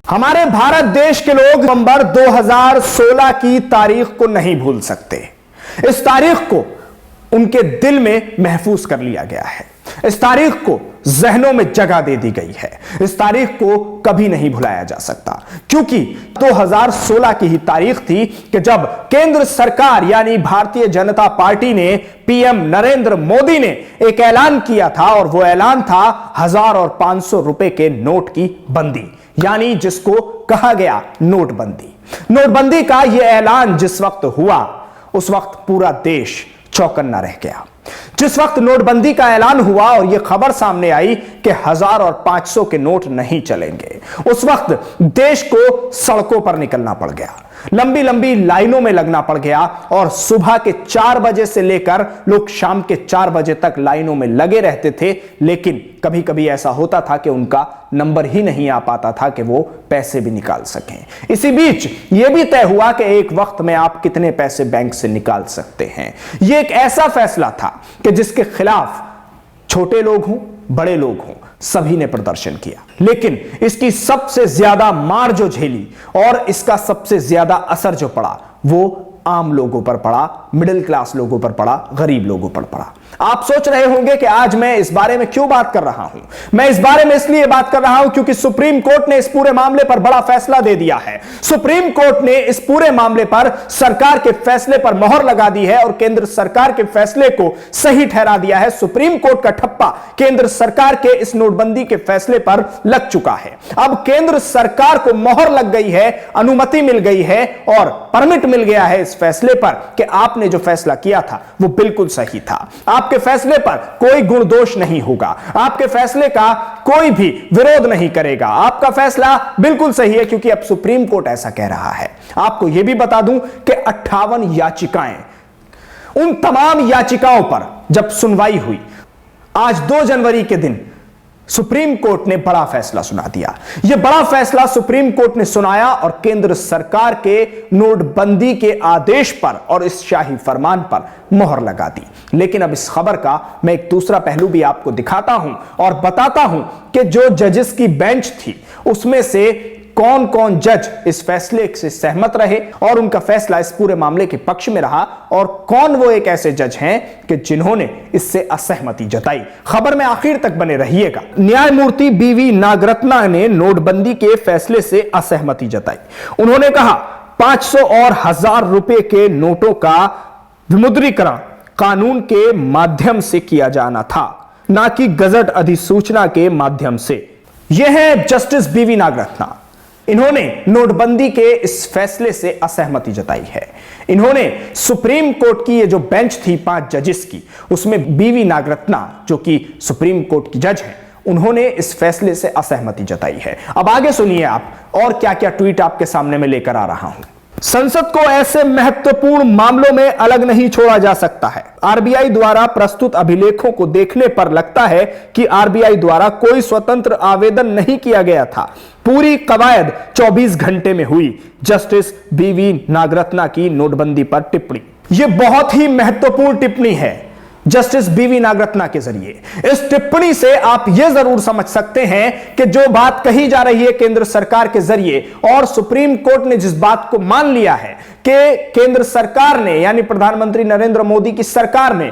हमारे भारत देश के लोग नवंबर 2016 की तारीख को नहीं भूल सकते। इस तारीख को उनके दिल में महफूज कर लिया गया है। इस तारीख को जहनों में जगह दे दी गई है। इस तारीख को कभी नहीं भुलाया जा सकता, क्योंकि 2016 की ही तारीख थी कि जब केंद्र सरकार यानी भारतीय जनता पार्टी ने पीएम नरेंद्र मोदी ने एक ऐलान किया था, और वो ऐलान था 1000 और 500 रुपए के नोट की बंदी, यानी जिसको कहा गया नोटबंदी। नोटबंदी का यह ऐलान जिस वक्त हुआ, उस वक्त पूरा देश चौकन्ना रह गया। जिस वक्त नोटबंदी का ऐलान हुआ और यह खबर सामने आई कि 1000 और 500 के नोट नहीं चलेंगे, उस वक्त देश को सड़कों पर निकलना पड़ गया, लंबी लंबी लाइनों में लगना पड़ गया, और सुबह के 4 बजे से लेकर लोग शाम के 4 बजे तक लाइनों में लगे रहते थे। लेकिन कभी कभी ऐसा होता था कि उनका नंबर ही नहीं आ पाता था कि वो पैसे भी निकाल सकें। इसी बीच यह भी तय हुआ कि एक वक्त में आप कितने पैसे बैंक से निकाल सकते हैं। यह एक ऐसा फैसला था कि जिसके खिलाफ छोटे लोग हों, बड़े लोग हों, सभी ने प्रदर्शन किया। लेकिन इसकी सबसे ज्यादा मार जो झेली और इसका सबसे ज्यादा असर जो पड़ा, वो आम लोगों पर पड़ा, मिडिल क्लास लोगों पर पड़ा, गरीब लोगों पर पड़ा। आप सोच रहे होंगे कि आज मैं इस बारे में क्यों बात कर रहा हूं। मैं इस बारे में इसलिए बात कर रहा हूं क्योंकि सुप्रीम कोर्ट ने इस पूरे मामले पर बड़ा फैसला दे दिया है। सुप्रीम कोर्ट ने इस पूरे मामले पर सरकार के फैसले पर मोहर लगा दी है और केंद्र सरकार के फैसले को सही ठहरा दिया है। सुप्रीम कोर्ट का ठप्पा केंद्र सरकार के इस नोटबंदी के फैसले पर लग चुका है। अब केंद्र सरकार को मोहर लग गई है, अनुमति मिल गई है और परमिट मिल गया है इस फैसले पर कि आपने जो फैसला किया था वो बिल्कुल सही था। आपके फैसले पर कोई गुण दोष नहीं होगा, आपके फैसले का कोई भी विरोध नहीं करेगा, आपका फैसला बिल्कुल सही है, क्योंकि अब सुप्रीम कोर्ट ऐसा कह रहा है। आपको यह भी बता दूं कि 58 याचिकाएं, उन तमाम याचिकाओं पर जब सुनवाई हुई, आज 2 जनवरी के दिन सुप्रीम कोर्ट ने बड़ा फैसला सुना दिया। यह बड़ा फैसला सुप्रीम कोर्ट ने सुनाया और केंद्र सरकार के नोटबंदी के आदेश पर और इस शाही फरमान पर मोहर लगा दी। लेकिन अब इस खबर का मैं एक दूसरा पहलू भी आपको दिखाता हूं और बताता हूं कि जो जजेस की बेंच थी उसमें से कौन कौन जज इस फैसले से सहमत रहे और उनका फैसला इस पूरे मामले के पक्ष में रहा, और कौन वो एक ऐसे जज हैं कि जिन्होंने इससे असहमति जताई। खबर में आखिर तक बने रहिएगा। न्यायमूर्ति बीवी नागरत्ना ने नोटबंदी के फैसले से असहमति जताई। उन्होंने कहा 500 और 1000 रुपए के नोटों का विमुद्रीकरण कानून के माध्यम से किया जाना था, ना कि गजट अधिसूचना के माध्यम से। यह है जस्टिस बीवी नागरत्ना। इन्होंने नोटबंदी के इस फैसले से असहमति जताई है। इन्होंने सुप्रीम कोर्ट की ये जो बेंच थी 5 जजेस की, उसमें बीवी नागरत्ना जो कि सुप्रीम कोर्ट की जज हैं, उन्होंने इस फैसले से असहमति जताई है। अब आगे सुनिए आप और क्या क्या ट्वीट आपके सामने में लेकर आ रहा हूं। संसद को ऐसे महत्वपूर्ण मामलों में अलग नहीं छोड़ा जा सकता है। आरबीआई द्वारा प्रस्तुत अभिलेखों को देखने पर लगता है कि आरबीआई द्वारा कोई स्वतंत्र आवेदन नहीं किया गया था। पूरी कवायद 24 घंटे में हुई। जस्टिस बीवी नागरत्ना की नोटबंदी पर टिप्पणी। यह बहुत ही महत्वपूर्ण टिप्पणी है जस्टिस बीवी नागरत्ना के जरिए। इस टिप्पणी से आप यह जरूर समझ सकते हैं कि जो बात कही जा रही है केंद्र सरकार के जरिए, और सुप्रीम कोर्ट ने जिस बात को मान लिया है कि केंद्र सरकार ने यानी प्रधानमंत्री नरेंद्र मोदी की सरकार ने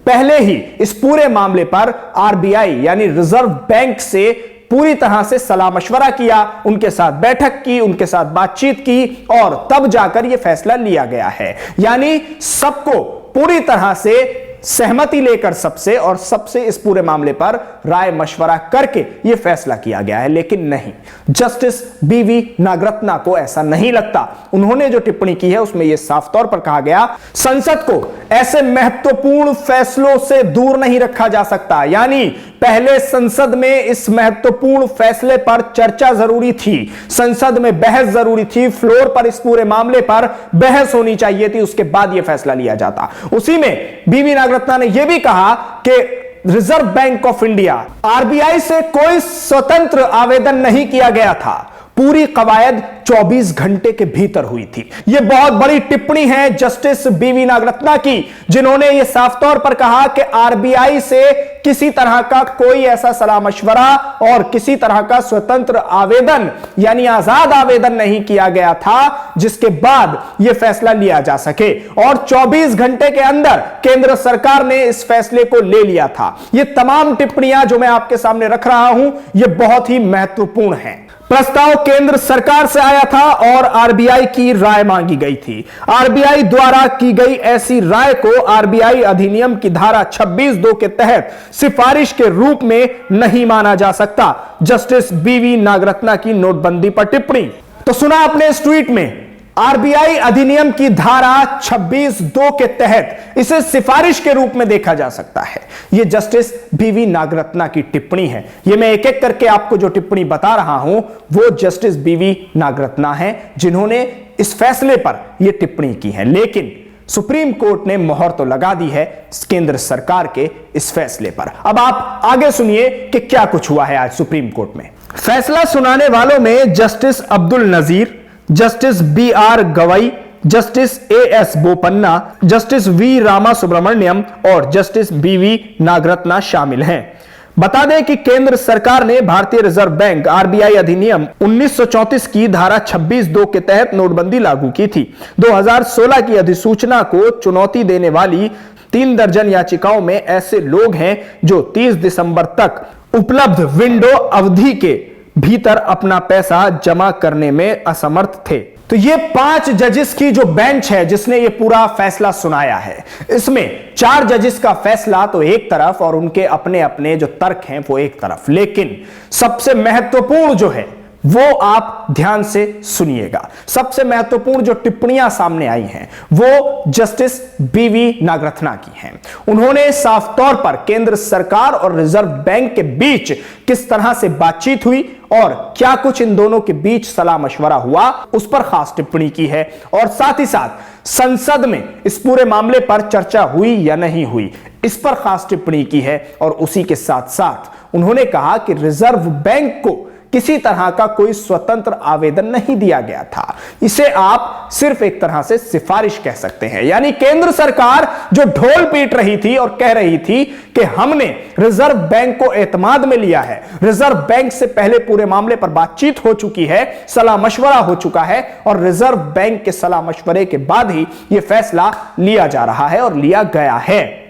पहले ही इस पूरे मामले पर आरबीआई यानी रिजर्व बैंक से पूरी तरह से सलाह मशवरा किया, उनके साथ बैठक की, उनके साथ बातचीत की, और तब जाकर यह फैसला लिया गया है। यानी सबको पूरी तरह से सहमति लेकर सबसे और सबसे इस पूरे मामले पर राय मशवरा करके यह फैसला किया गया है। लेकिन नहीं, जस्टिस बीवी नागरत्ना को ऐसा नहीं लगता। उन्होंने जो टिप्पणी की है उसमें यह साफ तौर पर कहा गया, संसद को ऐसे महत्वपूर्ण फैसलों से दूर नहीं रखा जा सकता। यानी पहले संसद में इस महत्वपूर्ण फैसले पर चर्चा जरूरी थी, संसद में बहस जरूरी थी, फ्लोर पर इस पूरे मामले पर बहस होनी चाहिए थी, उसके बाद यह फैसला लिया जाता। उसी में बीवी नागरत्ना ने यह भी कहा कि reserve bank of India RBI से कोई स्वतंत्र आवेदन नहीं किया गया था। पूरी कवायद 24 घंटे के भीतर हुई थी। यह बहुत बड़ी टिप्पणी है जस्टिस बीवी नागरत्ना की, जिन्होंने यह साफ तौर पर कहा कि आरबीआई से किसी तरह का कोई ऐसा सलाह मशवरा और किसी तरह का स्वतंत्र आवेदन यानी आजाद आवेदन नहीं किया गया था जिसके बाद यह फैसला लिया जा सके, और 24 घंटे के अंदर केंद्र सरकार ने इस फैसले को ले लिया था। यह तमाम टिप्पणियां जो मैं आपके सामने रख रहा हूं यह बहुत ही महत्वपूर्ण है। प्रस्ताव केंद्र सरकार से आया था और आरबीआई की राय मांगी गई थी। आरबीआई द्वारा की गई ऐसी राय को आरबीआई अधिनियम की धारा 26(2) के तहत सिफारिश के रूप में नहीं माना जा सकता। जस्टिस बीवी नागरत्ना की नोटबंदी पर टिप्पणी। तो सुना आपने इस ट्वीट में, आरबीआई अधिनियम की धारा 26(2) के तहत इसे सिफारिश के रूप में देखा जा सकता है। यह जस्टिस बीवी नागरत्ना की टिप्पणी है। यह मैं एक एक करके आपको जो टिप्पणी बता रहा हूं वो जस्टिस बीवी नागरत्ना है जिन्होंने इस फैसले पर यह टिप्पणी की है। लेकिन सुप्रीम कोर्ट ने मोहर तो लगा दी है केंद्र सरकार के इस फैसले पर। अब आप आगे सुनिए कि क्या कुछ हुआ है आज सुप्रीम कोर्ट में। फैसला सुनाने वालों में justice Abdul Nazeer, justice B R. Gavai, justice A S. Bopanna, justice V. Rama Subramanian और जस्टिस बी.वी. नागरत्ना शामिल हैं। बता दें कि केंद्र सरकार ने भारतीय रिजर्व बैंक आरबीआई अधिनियम 1934 की धारा 26(2) के तहत नोटबंदी लागू की थी। 2016 की अधिसूचना को चुनौती देने वाली 3 दर्जन याचिकाओं में ऐसे लोग हैं जो 30 दिसंबर तक उपलब्ध विंडो अवधि के भीतर अपना पैसा जमा करने में असमर्थ थे। तो ये 5 जजेस की जो बेंच है जिसने ये पूरा फैसला सुनाया है, इसमें 4 जजेस का फैसला तो एक तरफ और उनके अपने अपने जो तर्क हैं वो एक तरफ, लेकिन सबसे महत्वपूर्ण जो है वो आप ध्यान से सुनिएगा। सबसे महत्वपूर्ण जो टिप्पणियां सामने आई हैं वो जस्टिस बीवी नागरत्ना की हैं। उन्होंने साफ तौर पर केंद्र सरकार और रिजर्व बैंक के बीच किस तरह से बातचीत हुई और क्या कुछ इन दोनों के बीच सलाह मशवरा हुआ उस पर खास टिप्पणी की है, और साथ ही साथ संसद में इस पूरे मामले पर चर्चा हुई या नहीं हुई इस पर खास टिप्पणी की है। और उसी के साथ साथ उन्होंने कहा कि रिजर्व बैंक को किसी तरह का कोई स्वतंत्र आवेदन नहीं दिया गया था, इसे आप सिर्फ एक तरह से सिफारिश कह सकते हैं। यानी केंद्र सरकार जो ढोल पीट रही थी और कह रही थी कि हमने रिजर्व बैंक को एतमाद में लिया है, रिजर्व बैंक से पहले पूरे मामले पर बातचीत हो चुकी है, सलाह मशवरा हो चुका है और रिजर्व बैंक के सलाह मशवरे के बाद ही यह फैसला लिया जा रहा है और लिया गया है।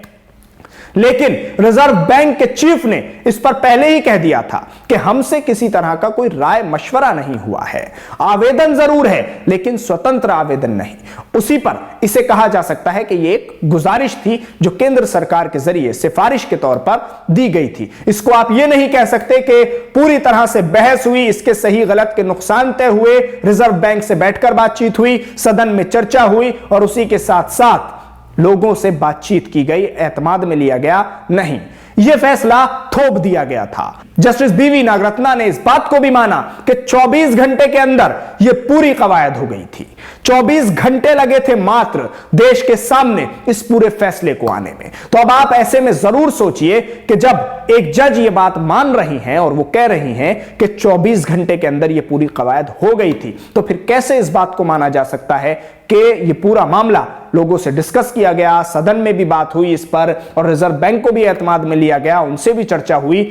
लेकिन रिजर्व बैंक के चीफ ने इस पर पहले ही कह दिया था कि हमसे किसी तरह का कोई राय मशवरा नहीं हुआ है, आवेदन जरूर है लेकिन स्वतंत्र आवेदन नहीं। उसी पर इसे कहा जा सकता है कि यह एक गुजारिश थी जो केंद्र सरकार के जरिए सिफारिश के तौर पर दी गई थी। इसको आप यह नहीं कह सकते कि पूरी तरह से बहस हुई, इसके सही गलत के नुकसान तय हुए, रिजर्व बैंक से बैठकर बातचीत हुई, सदन में चर्चा हुई और उसी के साथ साथ लोगों से बातचीत की गई, एतमाद में लिया गया नहीं। यह फैसला थोप दिया गया था। जस्टिस बीवी नागरत्ना ने इस बात को भी माना कि 24 घंटे के अंदर यह पूरी कवायद हो गई थी। 24 घंटे लगे थे मात्र देश के सामने इस पूरे फैसले को आने में। तो अब आप ऐसे में जरूर सोचिए कि जब एक जज ये बात मान रही हैं और वो कह रही हैं कि 24 घंटे के अंदर यह पूरी कवायद हो गई थी, तो फिर कैसे इस बात को माना जा सकता है कि यह पूरा मामला लोगों से डिस्कस किया गया, सदन में भी बात हुई इस पर और रिजर्व बैंक को भी एतमाद में लिया गया, उनसे भी चर्चा हुई।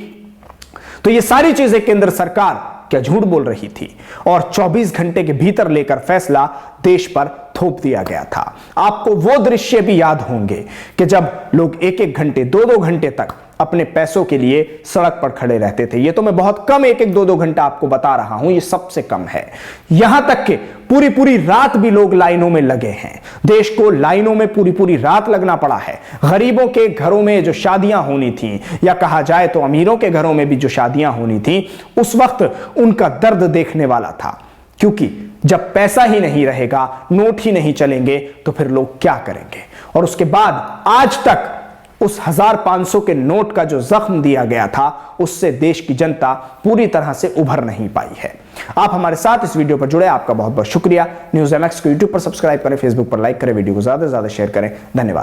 तो ये सारी चीजें केंद्र सरकार क्या झूठ बोल रही थी और 24 घंटे के भीतर लेकर फैसला देश पर थोप दिया गया था। आपको वो दृश्य भी याद होंगे कि जब लोग 1-1 घंटे 2-2 घंटे तक अपने पैसों के लिए सड़क पर खड़े रहते थे। ये तो मैं बहुत कम 1-1 2-2 घंटा आपको बता रहा हूं, ये सबसे कम है। यहां तक कि पूरी पूरी रात भी लोग लाइनों में लगे हैं। देश को लाइनों में पूरी पूरी रात लगना पड़ा है। गरीबों के घरों में जो शादियां होनी थी या कहा जाए तो अमीरों के घरों में भी जो शादियां होनी थी, उस वक्त उनका दर्द देखने वाला था। क्योंकि जब पैसा ही नहीं रहेगा, नोट ही नहीं चलेंगे, तो फिर लोग क्या करेंगे। और उसके बाद आज तक उस 1500 के नोट का जो जख्म दिया गया था, उससे देश की जनता पूरी तरह से उभर नहीं पाई है। आप हमारे साथ इस वीडियो पर जुड़े, आपका बहुत बहुत शुक्रिया। न्यूज़ एमएक्स को यूट्यूब पर सब्सक्राइब करें, फेसबुक पर लाइक करें, वीडियो को ज्यादा से ज्यादा शेयर करें। धन्यवाद।